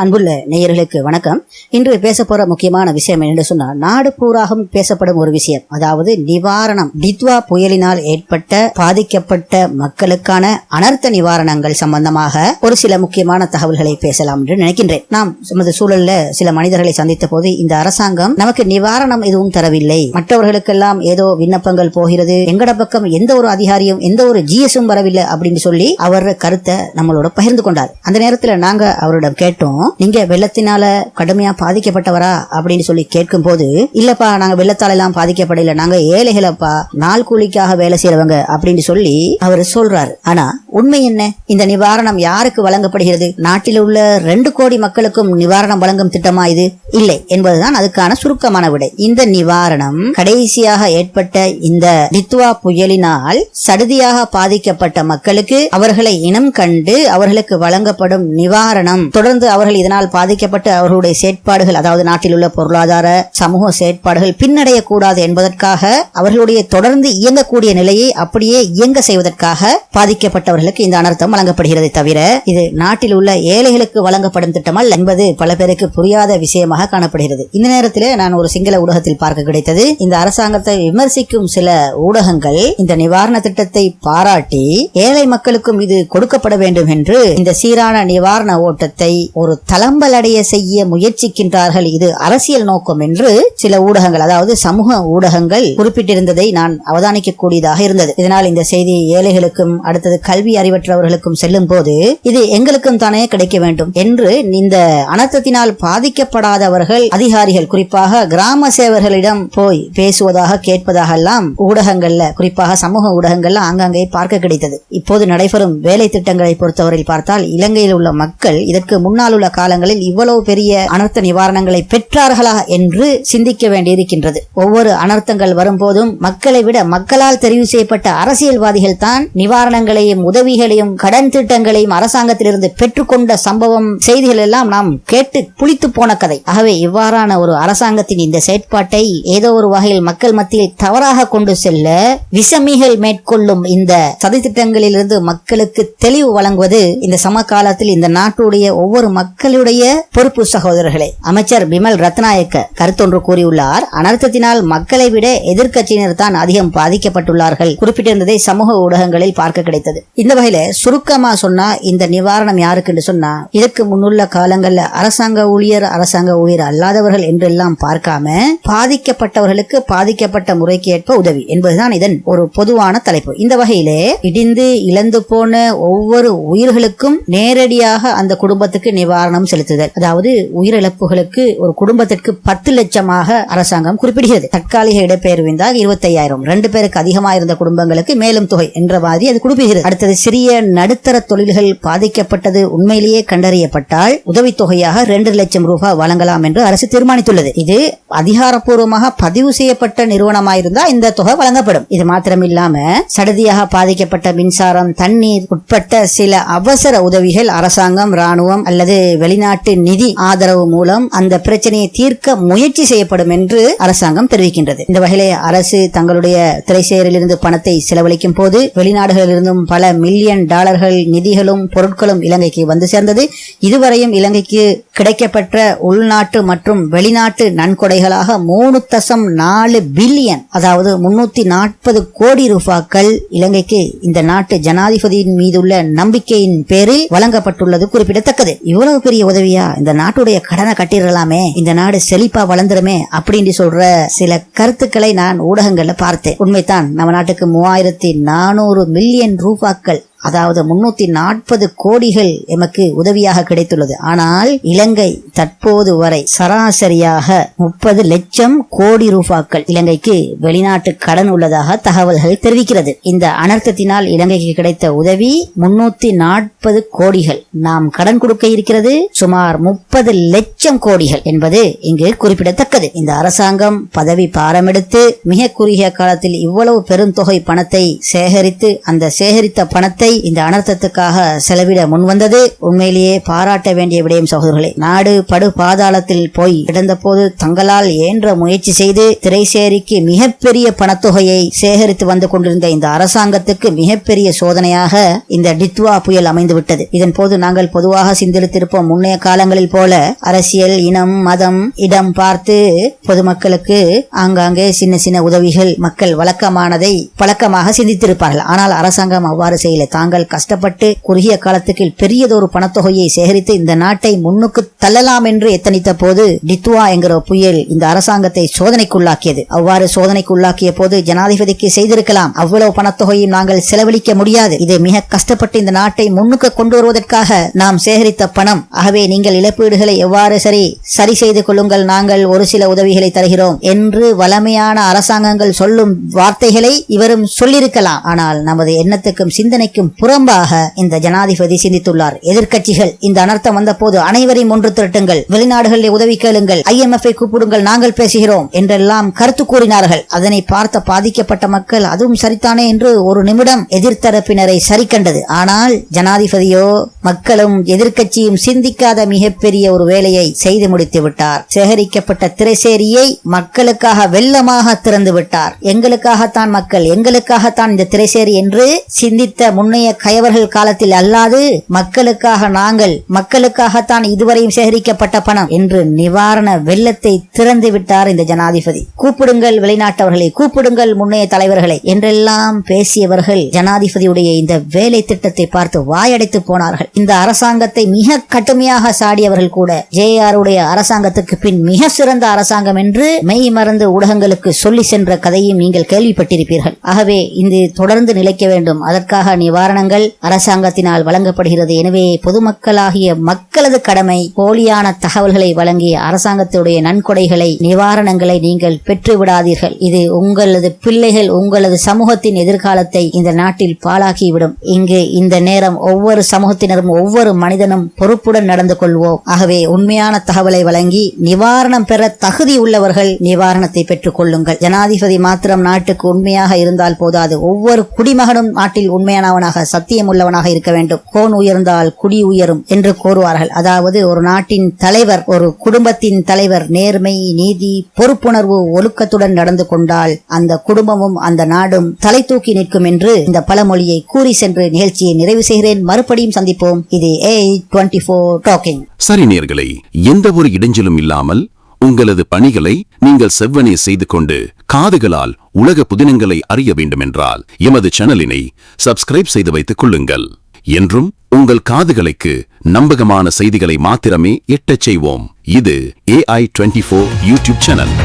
அன்புள்ள நேயர்களுக்கு வணக்கம். இன்று பேச போற முக்கியமான விஷயம் என்று சொன்னால், நாடு பூராகவும் பேசப்படும் ஒரு விஷயம், அதாவது நிவாரணம். டித்வா புயலினால் ஏற்பட்ட பாதிக்கப்பட்ட மக்களுக்கான அனர்த்த நிவாரணங்கள் சம்பந்தமாக ஒரு சில முக்கியமான தகவல்களை பேசலாம் என்று நினைக்கின்றேன். நாம் நமது சூழல்ல சில மனிதர்களை சந்தித்த போது, இந்த அரசாங்கம் நமக்கு நிவாரணம் எதுவும் தரவில்லை, மற்றவர்களுக்கெல்லாம் ஏதோ விண்ணப்பங்கள் போகிறது, எங்கட பக்கம் எந்த ஒரு அதிகாரியும் எந்த ஒரு ஜிஎஸும் வரவில்லை அப்படின்னு சொல்லி அவர் கருத்தை நம்மளோட பகிர்ந்து கொண்டார். அந்த நேரத்தில் நாங்க அவரிடம் கேட்டோம், நீங்க வெள்ளத்தினால கடுமையா பாதிக்கப்பட்டவரா அப்படின்னு சொல்லி கேட்கும் போது, இல்லப்பா நாங்க வெள்ளத்தால எல்லாம் பாதிக்கப்படல, நாங்க ஏழைகளப்பா, நாள் கூலிக்காக வேலை செய்யறவங்க அப்படின்னு சொல்லி அவர் சொல்றாரு. ஆனா உண்மை என்ன? இந்த நிவாரணம் யாருக்கு வழங்கப்படுகிறது? நாட்டில் உள்ள 2 கோடி மக்களுக்கும் நிவாரணம் வழங்கும் திட்டமா இது? இல்லை என்பதுதான் அதுக்கான சுருக்கமான விடை. இந்த நிவாரணம் கடைசியாக ஏற்பட்ட இந்த டித்வா புயலினால் சடுதியாக பாதிக்கப்பட்ட மக்களுக்கு அவர்களை இனம் கண்டு அவர்களுக்கு வழங்கப்படும் நிவாரணம், தொடர்ந்து அவர்கள் இதனால் பாதிக்கப்பட்டு அவர்களுடைய செயற்பாடுகள், அதாவது நாட்டில் உள்ள பொருளாதார சமூக செயற்பாடுகள் பின்னடைய கூடாது என்பதற்காக, அவர்களுடைய தொடர்ந்து இயங்கக்கூடிய நிலையை அப்படியே இயங்க செய்வதற்காக பாதிக்கப்பட்டவர்களுக்கு இந்த அனர்த்தம் வழங்கப்படுகிறது. தவிர இது நாட்டில் உள்ள ஏழைகளுக்கு வழங்கப்படும் திட்டம் அல்ல என்பது பல பேருக்கு புரியாத விஷயமாக காணப்படுகிறது. இந்த நேரத்தில் நான் ஒரு சிங்கள ஊடகத்தில் பார்க்க கிடைத்தது, இந்த அரசாங்கத்தை விமர்சிக்கும் சில ஊடகங்கள் இந்த நிவாரண திட்டத்தை பாராட்டி ஏழை மக்களுக்கும் இது கொடுக்கப்பட வேண்டும் என்று இந்த சீரான நிவாரண ஓட்டத்தை ஒரு தளம்பலடைய செய்ய முயற்சிக்கின்றார்கள், இது அரசியல் நோக்கம் என்று சில ஊடகங்கள், அதாவது சமூக ஊடகங்கள் குறிப்பிட்டிருந்ததை நான் அவதானிக்க கூடியதாக இருந்தது. இதனால் இந்த செய்தி ஏழைகளுக்கும் அடுத்தது கல்வி அறிவற்றவர்களுக்கும் செல்லும் போது, இது எங்களுக்கும் தானே கிடைக்க வேண்டும் என்று இந்த அனர்த்தத்தினால் பாதிக்கப்படாதவர்கள், அதிகாரிகள், குறிப்பாக கிராம சேவர்களிடம் போய் பேசுவதாக கேட்பதாக எல்லாம் ஊடகங்கள்ல, குறிப்பாக சமூக ஊடகங்கள்ல ஆங்காங்கே பார்க்க கிடைத்தது. இப்போது நடைபெறும் வேலை திட்டங்களை பொறுத்தவரையில் பார்த்தால், இலங்கையில் உள்ள மக்கள் இதற்கு முன்னால் உள்ள காலங்களில் இவ்வளவு பெரிய அனர்த்த நிவாரணங்களை பெற்றார்களா என்று சிந்திக்க வேண்டியிருக்கின்றது. ஒவ்வொரு அனர்த்தங்கள் வரும்போதும் மக்களை விட மக்களால் தெரிவு செய்யப்பட்ட அரசியல்வாதிகள் தான் நிவாரணங்களையும் உதவிகளையும் கடன் திட்டங்களையும் அரசாங்கத்திலிருந்து பெற்றுக்கொண்ட சம்பவம், செய்திகள் எல்லாம் நாம் கேட்டு புளித்து போன கதை. ஆகவே இவ்வாறான ஒரு அரசாங்கத்தின் இந்த செயற்பாட்டை ஏதோ ஒரு வகையில் மக்கள் மத்தியில் தவறாக கொண்டு செல்ல விசமிகள் மேற்கொள்ளும் இந்த சதித்திட்டங்களிலிருந்து மக்களுக்கு தெளிவு வழங்குவது இந்த சமகாலத்தில் இந்த நாட்டுடைய ஒவ்வொரு மக்களுடைய பொறுப்பு. சகோதரர்களே, அமைச்சர் பிமல் ரத்நாயக்க கருத்தொன்று கூறியுள்ளார். அனர்த்தத்தினால் மக்களை விட எதிர்க்கட்சியினர் தான் அதிகம் பாதிக்கப்பட்டுள்ளார்கள் குறிப்பிட்டிருந்ததை சமூக ஊடகங்களில் பார்க்க கிடைத்தது. இந்த வகையில சுருக்கமா சொன்னா, இந்த நிவாரணம் யாருக்கு என்று சொன்னா, இதற்கு முன்னுள்ள காலங்கள்ல அரசாங்க ஊழியர் அல்லாதவர்கள் என்றெல்லாம் பார்க்காம பாதிக்கப்பட்டவர்களுக்கு பாதிக்கப்பட்ட முறைக்கு ஏற்ப உதவி என்பதுதான் இதன் ஒரு பொதுவான தலைப்பு. இந்த வகையிலே இடிந்து இழந்து போன ஒவ்வொரு உயிர்களுக்கும் நேரடியாக அந்த குடும்பத்துக்கு நிவாரணம் செலுத்துதல், அதாவது உயிரிழப்புகளுக்கு ஒரு குடும்பத்திற்கு 10 லட்சமாக அரசாங்கம் குறிப்பிடுகிறது. தற்காலிக இடப்பெயர்வு 25,000, 2 பேருக்கு அதிகமாக இருந்த குடும்பங்களுக்கு மேலும் தொகை என்ற மாதிரி அது குறிப்பிடுகிறது. அடுத்தது, சிறிய நடுத்தர தொழில்கள் பாதிக்கப்பட்டது உண்மையிலேயே கண்டறியப்பட்டால் உதவித்தொகையாக 2 லட்சம் ரூபாய் வழங்கலாம் என்று அரசு தீர்மானித்துள்ளது. இது அதிகாரப்பூர்வமாக பதிவு செய்யப்பட்ட நிறுவனமாயிருந்தால் இந்த தொகை வழங்கப்படும். இது மாத்திரமில்லாம சடுதியாக பாதிக்கப்பட்ட மின்சாரம், தண்ணீர் உட்பட்ட சில அவசர உதவிகள் அரசாங்கம், ராணுவம் அல்லது வெளிநாட்டு நிதி ஆதரவு மூலம் அந்த பிரச்சனையை தீர்க்க முயற்சி செய்யப்படும் என்று அரசாங்கம் தெரிவிக்கின்றது. இந்த வகையிலே அரசு தங்களுடைய திரைசேரிலிருந்து பணத்தை செலவழிக்கும் போது வெளிநாடுகளிலிருந்தும் பல மில்லியன் டாலர்கள் நிதிகளும் பொருட்களும் இலங்கைக்கு வந்து சேர்ந்தது. இதுவரையும் இலங்கைக்கு கிடைக்கப்பட்ட உள்நாட்டு மற்றும் வெளிநாட்டு நன்கொடைகளாக 3.4 பில்லியன், அதாவது 340 கோடி ரூபாய்கள் இலங்கைக்கு இந்த நாட்டு ஜனாதிபதியின் மீதுள்ள நம்பிக்கையின் பேரில் வழங்கப்பட்டுள்ளது குறிப்பிடத்தக்கது. இவ்வளவு பெரிய உதவியா? இந்த நாட்டுடைய கடனை கட்டிடலாமே, இந்த நாடு செழிப்பா வளர்ந்துருமே அப்படின்னு சொல்ற சில கருத்துக்களை நான் ஊடகங்கள்ல பார்த்தேன். உண்மைதான், நம்ம நாட்டுக்கு 3400 மில்லியன் ரூபாய்கள், அதாவது 340 கோடிகள் எமக்கு உதவியாக கிடைத்துள்ளது. ஆனால் இலங்கை தற்போது வரை சராசரியாக 30 லட்சம் கோடி ரூபாய்கள் இலங்கைக்கு வெளிநாட்டு கடன் உள்ளதாக தகவல்கள் தெரிவிக்கிறது. இந்த அனர்த்தத்தினால் இலங்கைக்கு கிடைத்த உதவி 340 கோடிகள். நாம் கடன் கொடுக்க இருக்கிறது சுமார் 30 லட்சம் கோடிகள் என்பது இங்கு குறிப்பிடத்தக்கது. இந்த அரசாங்கம் பதவி பாரமெடுத்து மிக குறுகிய காலத்தில் இவ்வளவு பெரும் தொகை பணத்தை சேகரித்து, அந்த சேகரித்த பணத்தை இந்த அனர்த்தத்துக்காக செலவிட முன்வந்தது உண்மையிலேயே பாராட்ட வேண்டிய விடயம் சகோதரர்களே. நாடு படு பாதாளத்தில் போய் கிடந்த போது தங்களால் இயன்ற முயற்சி செய்து திரைசேரிக்கு மிகப்பெரிய பணத்தொகையை சேகரித்து வந்து கொண்டிருந்த இந்த அரசாங்கத்துக்கு மிகப்பெரிய சோதனையாக இந்த டித்வா புயல் அமைந்துவிட்டது. இதன் போது நாங்கள் பொதுவாக சிந்தித்திருப்போம், முன்னைய காலங்களில் போல அரசியல், இனம், மதம், இடம் பார்த்து பொதுமக்களுக்கு ஆங்காங்கே சின்ன சின்ன உதவிகள் மக்கள் வழக்கமானதை பழக்கமாக சிந்தித்திருப்பார்கள். ஆனால் அரசாங்கம் அவ்வாறு செய்யல. தாங்கள் கஷ்டப்பட்டு குறுகிய காலத்துக்கு பெரியதொரு பணத்தொகையை சேகரித்து இந்த நாட்டை முன்னுக்கு தள்ளலாம் என்று எத்தனித்த போது டித்வா என்கிற புயல் இந்த அரசாங்கத்தை சோதனைக்குள்ளாக்கியது. அவ்வாறு சோதனைக்குள்ளாக்கிய போது ஜனாதிபதிக்கு செய்திருக்கலாம், அவ்வளவு பணத்தொகையும் நாங்கள் செலவழிக்க முடியாது, இது மிக கஷ்டப்பட்டு இந்த நாட்டை முன்னுக்கு கொண்டு வருவதற்காக நாம் சேகரித்த பணம், ஆகவே நீங்கள் இழப்பீடுகளை எவ்வாறு சரி செய்து கொள்ளுங்கள், நாங்கள் ஒரு சில உதவிகளை தருகிறோம் என்று வளமையான அரசாங்கங்கள் சொல்லும் வார்த்தைகளை இவரும் சொல்லியிருக்கலாம். ஆனால் நமது எண்ணத்துக்கும் சிந்தனைக்கும் புறம்பாக இந்த ஜனாதிபதி சிந்தித்துள்ளார். எதிர்க்கட்சிகள் இந்த அனர்த்தம் வந்த போது அனைவரையும் ஒன்று திரட்டுங்கள், வெளிநாடுகளில் உதவி கேளுங்கள், IMF கூப்பிடுங்கள், நாங்கள் பேசுகிறோம் என்றெல்லாம் கருத்து கூறினார்கள். அதனை பார்த்த பாதிக்கப்பட்ட மக்கள் அதுவும் சரித்தானே என்று ஒரு நிமிடம் எதிர்த்தரப்பினரை சரி கண்டது. ஆனால் ஜனாதிபதியோ மக்களும் எதிர்க்கட்சியும் சிந்திக்காத மிகப்பெரிய ஒரு வேலையை செய்து முடித்து விட்டார். சேகரிக்கப்பட்ட திரைசேரியை மக்களுக்காக வெள்ளமாக திறந்து விட்டார். எங்களுக்காகத்தான் மக்கள், எங்களுக்காகத்தான் இந்த திரைசேரி என்று சிந்தித்த முன்னைய கயவர்கள் காலத்தில் அல்லாது மக்களுக்காக நாங்கள், மக்களுக்காகத்தான் இதுவரையும் சேகரிக்கப்பட்ட பணம் என்று நிவாரண வெள்ளத்தை திறந்து விட்டார் இந்த ஜனாதிபதி. கூப்பிடுங்கள் வெளிநாட்டவர்களை, கூப்பிடுங்கள் முன்னைய தலைவர்களை என்றெல்லாம் பேசியவர்கள் ஜனாதிபதியுடைய இந்த வேலை திட்டத்தை பார்த்து வாயடைத்து போனார்கள். இந்த அரசாங்கத்தை மிக கடுமையாக சாடியவர்கள் கூட JR அரசாங்கத்துக்கு பின் மிக சிறந்த அரசாங்கம் என்று மெய் மறந்து ஊடகங்களுக்கு சொல்லி சென்ற கதையும் நீங்கள் கேள்விப்பட்டிருப்பீர்கள். ஆகவே இது தொடர்ந்து நிலைக்க வேண்டும். அதற்காக நிவாரணங்கள் அரசாங்கத்தினால் வழங்கப்படுகிறது. எனவே பொதுமக்களாகிய மக்களது கடமை போலியான தகவல்களை வழங்கி அரசாங்கத்துடைய நன்கொடைகளை, நிவாரணங்களை நீங்கள் பெற்றுவிடாதீர்கள். இது உங்களது பிள்ளைகள், உங்களது சமூகத்தின் எதிர்காலத்தை இந்த நாட்டில் பாழாக்கிவிடும். இங்கு இந்த நேரம் ஒவ்வொரு சமூகத்தினரும், ஒவ்வொரு மனிதனும் பொறுப்புடன் நடந்து கொள்வோம். ஆகவே உண்மையான தகவலை வழங்கி நிவாரணம் பெற தகுதி உள்ளவர்கள் நிவாரணத்தை பெற்றுக் கொள்ளுங்கள். ஜனாதிபதி மாத்திரம் நாட்டுக்கு உண்மையாக இருந்தால் போதாது, ஒவ்வொரு குடிமகனும் நாட்டில் உண்மையானவனாக, சத்தியம் உள்ளவனாக இருக்க வேண்டும். கோன் உயர்ந்தால் குடி உயரும் என்று கூறுவார்கள். அதாவது ஒரு நாட்டின் தலைவர், ஒரு குடும்பத்தின் தலைவர் நேர்மை, நீதி, பொறுப்புணர்வு, ஒழுக்கத்துடன் நடந்து கொண்டால் அந்த குடும்பமும் அந்த நாடும் தலை தூக்கி நிற்கும் என்று இந்த பழமொழியை கூறி சென்று நிகழ்ச்சியை நிறைவு செய்கிறேன். மறுபடியும் சந்திப்போம். இது A24 டாக்கிங். சரி நேயர்களே, எந்த ஒரு இடைஞ்சலும் இல்லாமல் உங்களது பணிகளை நீங்கள் செவ்வனே செய்து கொண்டு காதுகளால் உலக புதினங்களை அறிய வேண்டுமென்றால் எமது சேனலினை சப்ஸ்கிரைப் செய்து வைத்துக் கொள்ளுங்கள். என்றும் உங்கள் காதுகளுக்கு நம்பகமான செய்திகளை மாத்திரமே எட்டச் செய்வோம். இது AI24 யூடியூப் சேனல்.